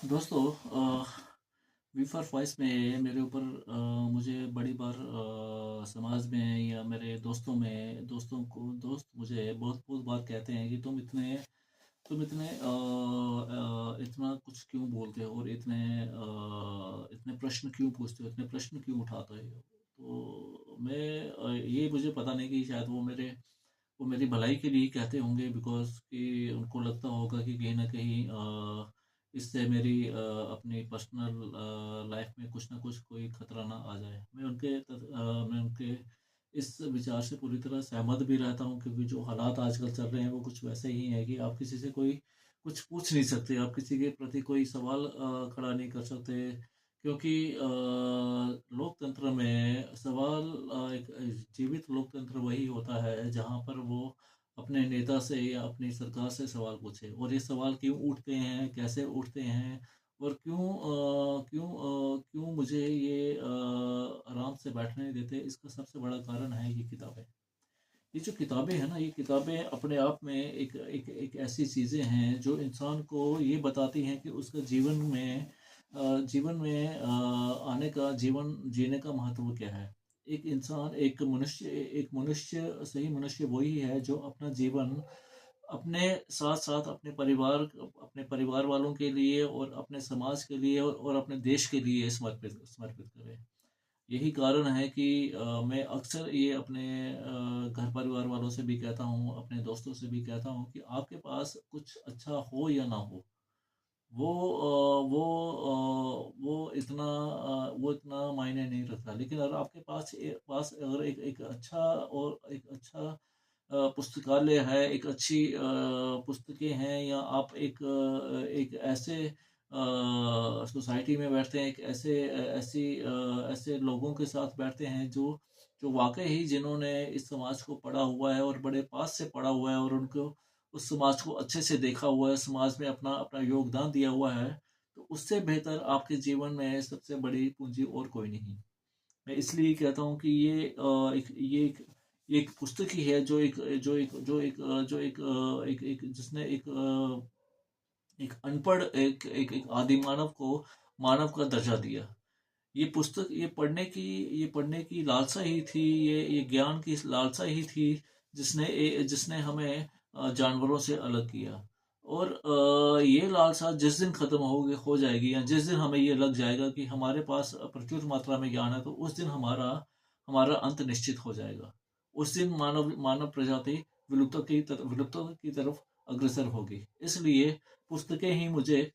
दोस्तों, we for voice में मेरे ऊपर मुझे बड़ी बार समाज में या मेरे दोस्त मुझे बहुत बहुत बार कहते हैं कि तुम इतने इतना कुछ क्यों बोलते हो और इतने प्रश्न क्यों पूछते हो, इतने प्रश्न क्यों उठाते हो। तो ये मुझे पता नहीं कि शायद वो मेरी भलाई के लिए कहते होंगे, बिकॉज़ कि उनको लगता होगा कि कहीं न कहीं इससे मेरी अपनी पर्सनल लाइफ़ में कुछ न कुछ कोई खतरा ना आ जाए। मैं उनके इस विचार से पूरी तरह सहमत भी रहता हूँ, क्योंकि जो हालात आजकल चल रहे हैं वो कुछ वैसे ही हैं कि आप किसी से कोई कुछ पूछ नहीं सकते, आप किसी के प्रति कोई सवाल खड़ा नहीं कर सकते, क्योंकि लोकतंत्र में सवाल एक जीवित लोकतंत्र वही होता है जहाँ पर वो अपने नेता से या अपनी सरकार से सवाल पूछे। और ये सवाल क्यों उठते हैं, कैसे उठते हैं और क्यों मुझे ये आराम से बैठने नहीं देते, इसका सबसे बड़ा कारण है ये किताबें। ये जो किताबें हैं ना, ये किताबें अपने आप में एक ऐसी चीज़ें हैं जो इंसान को ये बताती हैं कि उसका जीवन में आने का, जीवन जीने का महत्व क्या है। सही मनुष्य वही है जो अपना जीवन अपने साथ-साथ अपने परिवार वालों के लिए और अपने समाज के लिए और अपने देश के लिए समर्पित समर्पित करे। यही कारण है कि मैं अक्सर ये अपने घर परिवार वालों से भी कहता हूँ, अपने दोस्तों से भी कहता हूँ कि आपके पास कुछ अच्छा हो या ना हो, वो इतना मायने नहीं रखता। लेकिन अगर आपके पास अगर एक अच्छा पुस्तकालय है, एक अच्छी पुस्तकें हैं, या आप एक ऐसे सोसाइटी में बैठते हैं, ऐसे लोगों के साथ बैठते हैं जो वाक़ई ही जिन्होंने इस समाज को पढ़ा हुआ है और बड़े पास से पढ़ा हुआ है और उनको उस समाज को अच्छे से देखा हुआ है, समाज में अपना अपना योगदान दिया हुआ है, तो उससे बेहतर आपके जीवन में सबसे बड़ी पूँजी और कोई नहीं। मैं इसलिए कहता हूँ कि ये एक पुस्तक ही है जो एक जो एक जो एक जो एक एक एक जिसने एक अनपढ़ एक आदि मानव को मानव का दर्जा दिया। ये पुस्तक ये पढ़ने की लालसा ही थी, ये ज्ञान की लालसा ही थी जिसने हमें जानवरों से अलग किया। और ये लालसा जिस दिन खत्म हो जाएगी, या जिस दिन हमें ये लग जाएगा कि हमारे पास प्रचुर मात्रा में ज्ञान है, तो उस दिन हमारा हमारा अंत निश्चित हो जाएगा। उस दिन मानव मानव प्रजाति विलुप्त की तरफ अग्रसर होगी। इसलिए पुस्तकें ही मुझे